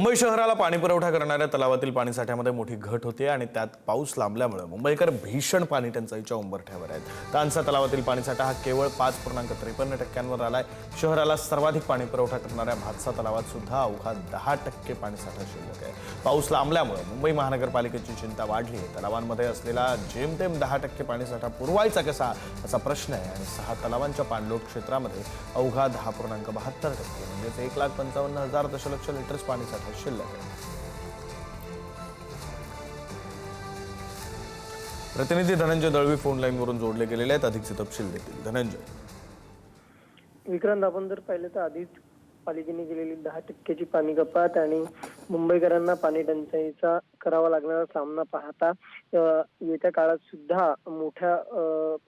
मुंबई शहराला पाणी पुरवठा करणाऱ्या तलावातील पाणीसाठ्यामध्ये मोठी घट होते आणि त्यात पाऊस लांबल्यामुळे मुंबईकर भीषण पाणी टंचाईच्या उंबरठ्यावर आहेत। तानसा तलावातील पाणीसाठा हा केवळ 5.53% आलाय। शहराला सर्वाधिक पाणी पुरवठा करणाऱ्या भातसा तलावात सुद्धा अवघा 10% पाणीसाठा शिल्लक आहे। पाऊस लांबल्यामुळे मुंबई महानगरपालिकेची चिंता वाढली आहे। तलावांमध्ये असलेला जेमतेम 10% पाणीसाठा पुरवायचा कसा असा प्रश्न आहे आणि 6 तलावांच्या पाणलोट क्षेत्रामध्ये अवघा 10.72% म्हणजे 1,55,000 दशलक्ष लिटर पाणीसाठा शिल्लक आहे। प्रतिनिधी धनंजय दळवी फोन लाईनवरून जोडले गेलेले आहेत, अधिकचे तपशील देतील। धनंजय, विक्रांत, आपण जर पाहिलं तर आधीच पालिकेने केलेली 10% पाणी कपात आणि मुंबईकरांना पाणी टंचाईचा करावा लागणारा सामना पाहता येत्या काळात सुद्धा मोठ्या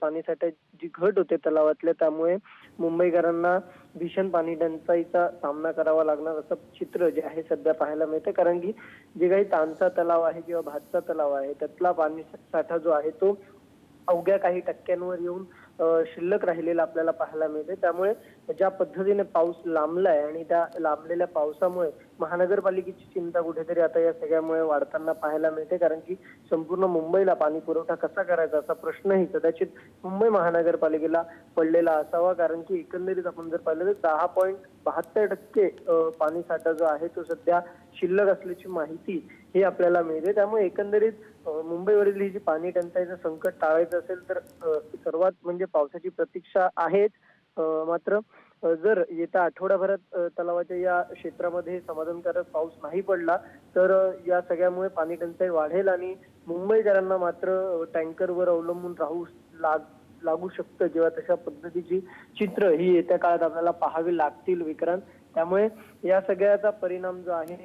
पाणीसाठ्याची घट होते तलावातल्या, त्यामुळे मुंबईकरांना भीषण पाणी टंचाईचा सामना करावा लागणार असं चित्र जे आहे सध्या पाहायला मिळते। कारण की जे काही तानसा तलाव आहे किंवा भातसा तलाव आहे त्यातला पाणी साठा जो आहे तो अवघ्या काही टक्क्यांवर येऊन शिल्लक राहिलेला आपल्याला पाहायला मिळते। त्यामुळे ज्या पद्धतीने पाऊस लांबलाय आणि त्या लांबलेल्या पावसामुळे महानगरपालिकेची चिंता कुठेतरी आता या सगळ्यामुळे वाढताना पाहायला मिळते। कारण की संपूर्ण मुंबईला पाणी पुरवठा कसा करायचा असा प्रश्नही कदाचित मुंबई महानगरपालिकेला पडलेला असावा। कारण की एकंदरीत आपण जर पाहिलं तर 10.72% पाणी साठा जो आहे तो सध्या शिल्लक असल्याची माहिती ही आपल्याला मिळते। त्यामुळे एकंदरीत मुंबईवरील ही जी पाणी टंचाईचं संकट टाळायचं असेल तर सर्वात म्हणजे पावसाची प्रतीक्षा आहेच। मात्र जर येत्या आठवड्याभरात तलावाच्या या क्षेत्रामध्ये समाधानकारक पाऊस नाही पडला तर या सगळ्यामुळे पाणी टंचाई वाढेल आणि मुंबईकरांना मात्र टँकरवर अवलंबून राहू लागू शकतं, जेव्हा तशा पद्धतीची चित्र ही येत्या काळात आपल्याला पाहावी लागतील विक्रांत। त्यामुळे या सगळ्याचा परिणाम जो आहे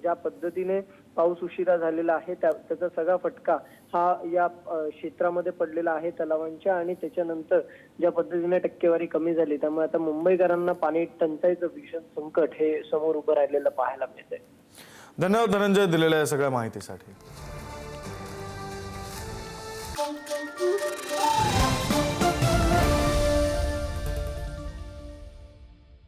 ज्या पद्धतीने पाऊस उशिरा झालेला आहे त्याचा सगळा फटका हा या क्षेत्रामध्ये पडलेला आहे तलावांच्या, आणि त्याच्यानंतर ज्या पद्धतीने टक्केवारी कमी झाली त्यामुळे आता मुंबईकरांना पाणी टंचाईचं भीषण संकट हे समोर उभं राहिलेलं पाहायला मिळतंय। धन्यवाद धनंजय दिलेल्या सगळ्या माहितीसाठी।